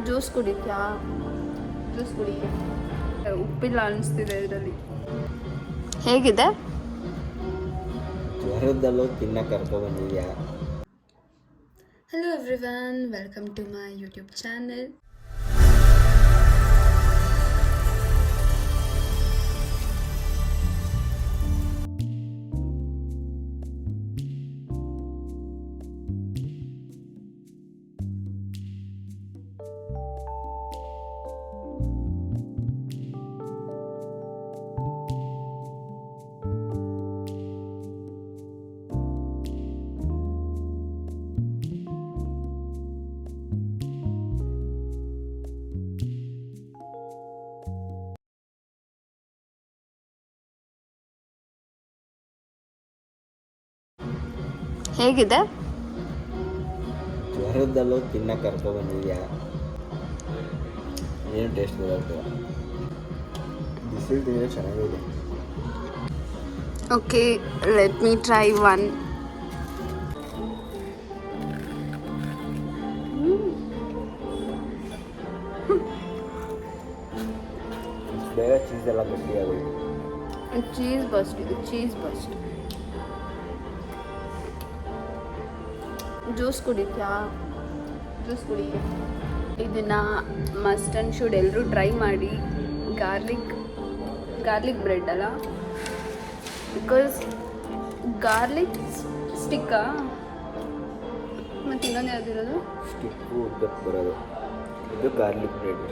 Juice ಕುಡಿತ್ಯಾ? Juice ಕುಡಿಕೆ ಉಪ್ಪಿಲ್ಲ ಅನಿಸ್ತಿದೆ ಇದರಲ್ಲಿ. ಹೇಗಿದೆ? ಜ್ವರದಲ್ಲೂ ತಿನ್ನಕ್ಕೆ ಕರ್ಕೊಬಂದಿದ್ಯಾ? Hello everyone, welcome to my YouTube channel. ಹೇಗಿದೆ? ಜ್ವರದಲ್ಲೂ ತಿನ್ನಕ್ಕೆ ಕರ್ಕೊಬಂದಿದ್ಯಾ? ಏನು ಟೇಸ್ಟ್ ಬರುತ್ತೆ? ಬಿಸಿಲು ತಿಂದರೆ ಚೆನ್ನಾಗಿದೆ. Okay, let me try one. ಬೇಗ ಚೀಸೆಲ್ಲ ಗಟ್ಟಿಯಾಗೋದು. ಚೀಸ್ ಬಸ್ಟ್, ಇದು ಚೀಸ್ ಬಸ್ಟ್. ಜ್ಯೂಸ್ ಕುಡಿತ್ಯಾ? ಜ್ಯೂಸ್ ಕುಡಿಕೆ ಇದನ್ನು ಮಸ್ಟ್ ಆ್ಯಂಡ್ ಶುಡ್ ಎಲ್ಲರೂ ಟ್ರೈ ಮಾಡಿ. ಗಾರ್ಲಿಕ್ ಬ್ರೆಡ್ ಅಲ್ಲ, ಬಿಕಾಸ್ ಗಾರ್ಲಿಕ್ ಸ್ಟಿಕ್ಕಾ ಮತ್ತು ಇನ್ನೊಂದು ಯಾವುದಿರೋದು ಸ್ಟಿಕ್ಕು ಉದ್ದಕ್ಕೆ ಬರೋದು, ಇದು ಗಾರ್ಲಿಕ್ ಬ್ರೆಡ್.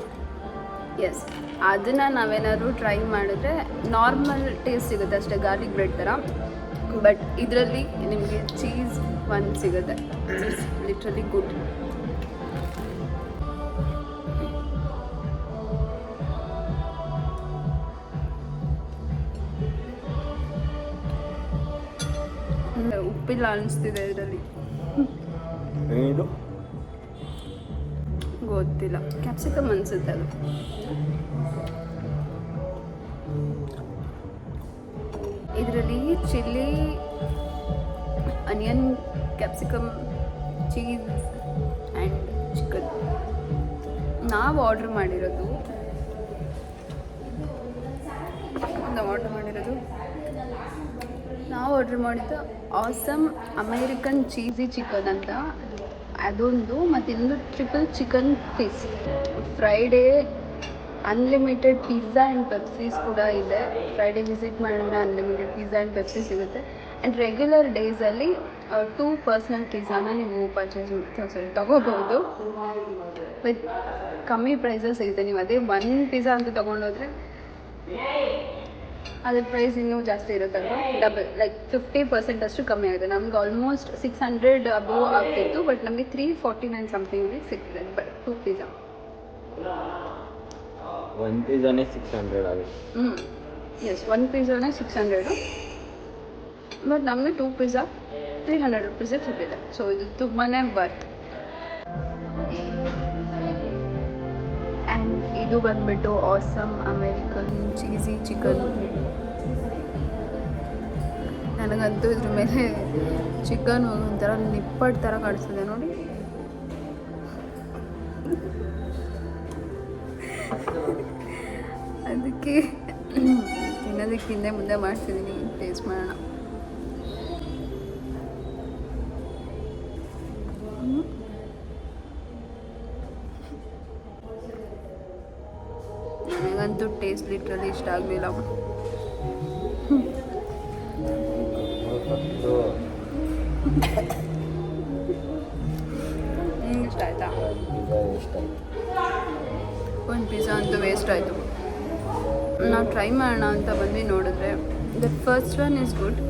ಎಸ್, ಅದನ್ನು ನಾವೇನಾದ್ರು ಟ್ರೈ ಮಾಡಿದ್ರೆ ನಾರ್ಮಲ್ ಟೇಸ್ಟ್ ಸಿಗುತ್ತೆ ಅಷ್ಟೇ, ಗಾರ್ಲಿಕ್ ಬ್ರೆಡ್ ಥರ. ಬಟ್ ಇದರಲ್ಲಿ ನಿಮಗೆ ಚೀಸ್ ಒಂದು ಸಿಗುತ್ತೆ. It's literally good. ಉಪ್ಪಿಲ್ಲ ಅನಿಸ್ತಿದೆ ಇದರಲ್ಲಿ. ಇದು ಗೊತ್ತಿಲ್ಲ, ಕ್ಯಾಪ್ಸಿಕಮ್ ಅನಿಸುತ್ತೆ ಅದು. ಇದರಲ್ಲಿ chilli, onion, capsicum, cheese and chicken. ನಾವು ಆರ್ಡ್ರ್ ಮಾಡಿರೋದು ಆಸಮ್ ಅಮೇರಿಕನ್ ಚೀಸಿ ಚಿಕನ್ ಅಂತ ಅದೊಂದು, ಮತ್ತು ಇನ್ನೊಂದು triple chicken piece. Friday unlimited pizza and Pepsis ಕೂಡ ಇದೆ. ಫ್ರೈಡೇ ವಿಸಿಟ್ ಮಾಡಿದ್ರೆ ಅನ್ಲಿಮಿಟೆಡ್ ಪಿಜ್ಜಾ ಆ್ಯಂಡ್ ಪೆಪ್ಸಿ ಸಿಗುತ್ತೆ. ಆ್ಯಂಡ್ ರೆಗ್ಯುಲರ್ ಡೇಸಲ್ಲಿ 2 ಪರ್ಸ್ನಲ್ ಪಿಜ್ಜಾನ ನೀವು ತೊಗೋಬೋದು. ವಿತ್ ಕಮ್ಮಿ ಪ್ರೈಸಸ್ ಸಿಗುತ್ತೆ. ನೀವು ಅದೇ 1 ಪಿಜ್ಜಾ ಅಂತ ತೊಗೊಂಡೋದ್ರೆ ಅದ್ರ ಪ್ರೈಸ್ ಇನ್ನೂ ಜಾಸ್ತಿ ಇರುತ್ತಲ್ವ, ಡಬಲ್, ಲೈಕ್ 50% ಅಷ್ಟು ಕಮ್ಮಿ ಆಗುತ್ತೆ. ನಮ್ಗೆ ಆಲ್ಮೋಸ್ಟ್ 600 ಅಬೋವ್ ಆಗ್ತಿತ್ತು, ಬಟ್ ನಮಗೆ 349 ಸಮಥಿಂಗ್ ಸಿಗ್ತದೆ. ಬಟ್ 2 ಪಿಜ್ಜಾ, 1 ಪಿಜ್ಜಾನೇ 600 ಆಗುತ್ತೆ. ಎಸ್, 1 ಪಿಜ್ಜಾನೇ 600, ಬಟ್ ನಮಗೆ 2 ಪಿಜ್ಜಾ 300 ರುಪೀಸಿಗೆ ಸಿಕ್ಕಿದೆ. ಸೊ ಇದು ತುಂಬಾ ವರ್ತ್. ಆ್ಯಂಡ್ ಇದು ಬಂದುಬಿಟ್ಟು ಆಸಮ್ ಅಮೇರಿಕನ್ ಚೀಸಿ ಚಿಕನ್. ನನಗಂತೂ ಇದ್ರ ಮೇಲೆ ಚಿಕನ್ ಒಂಥರ ನಿಪ್ಪಟ್ಟು ಥರ ಕಾಣಿಸ್ತದೆ ನೋಡಿ. ಅದಕ್ಕೆ ತಿನ್ನೋದಕ್ಕೆ ಹಿಂದೆ ಮುಂದೆ ಮಾಡ್ತಿದ್ದೀನಿ. ಟೇಸ್ಟ್ ಮಾಡೋಣ. ನನಗಂತೂ ಟೇಸ್ಟ್ ಲಿಟ್ರಲಿ ಇಷ್ಟ ಆಗಲಿಲ್ಲ. ನಿಮ್ಗೆ ಇಷ್ಟ ಆಯ್ತಾ? ಒಂದು ಪಿಜ್ಜಾ ಅಂತೂ ವೇಸ್ಟ್ ಆಯಿತು. ನಾವು ಟ್ರೈ ಮಾಡೋಣ ಅಂತ ಬಂದು ನೋಡಿದ್ರೆ the first one is good.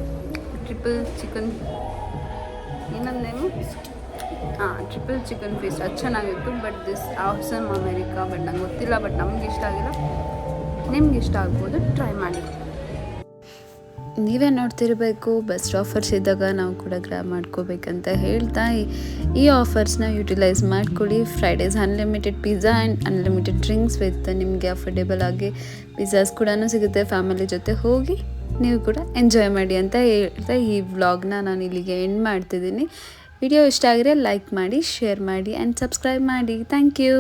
Triple chicken, ಇನ್ನೊಂದೇನು ಟ್ರಿಪಲ್ ಚಿಕನ್ ಪೀಸ್, ಅದು ಚೆನ್ನಾಗಿತ್ತು. But this awesome America, but ನಂಗೆ ಗೊತ್ತಿಲ್ಲ, ಬಟ್ ನಮ್ಗೆ ಇಷ್ಟ ಆಗಿಲ್ಲ. ನಿಮ್ಗೆ ಇಷ್ಟ ಆಗ್ಬೋದು, ಟ್ರೈ ಮಾಡಿ. ನೀವೇ ನೋಡ್ತಿರಬೇಕು, ಬೆಸ್ಟ್ ಆಫರ್ಸ್ ಇದ್ದಾಗ ನಾವು ಕೂಡ ಗ್ರ್ಯಾಬ್ ಮಾಡ್ಕೋಬೇಕಂತ ಹೇಳ್ತಾ ಈ ಆಫರ್ಸ್ನ ಯುಟಿಲೈಸ್ ಮಾಡ್ಕೊಳ್ಳಿ. Fridays unlimited pizza and unlimited drinks with ನಿಮಗೆ ಅಫೋರ್ಡೆಬಲ್ ಆಗಿ ಪಿಜ್ಜಾಸ್ ಕೂಡ ಸಿಗುತ್ತೆ. ಫ್ಯಾಮಿಲಿ ಜೊತೆ ಹೋಗಿ ನೀವು ಕೂಡ ಎಂಜಾಯ್ ಮಾಡಿ ಅಂತ ಹೇಳ್ತಾ ಈ ವ್ಲಾಗ್ನ ನಾನು ಇಲ್ಲಿಗೆ ಎಂಡ್ ಮಾಡ್ತಿದ್ದೀನಿ. ವಿಡಿಯೋ ಇಷ್ಟ ಆಗಿದ್ರೆ ಲೈಕ್ ಮಾಡಿ, ಶೇರ್ ಮಾಡಿ ಆ್ಯಂಡ್ ಸಬ್ಸ್ಕ್ರೈಬ್ ಮಾಡಿ. Thank you.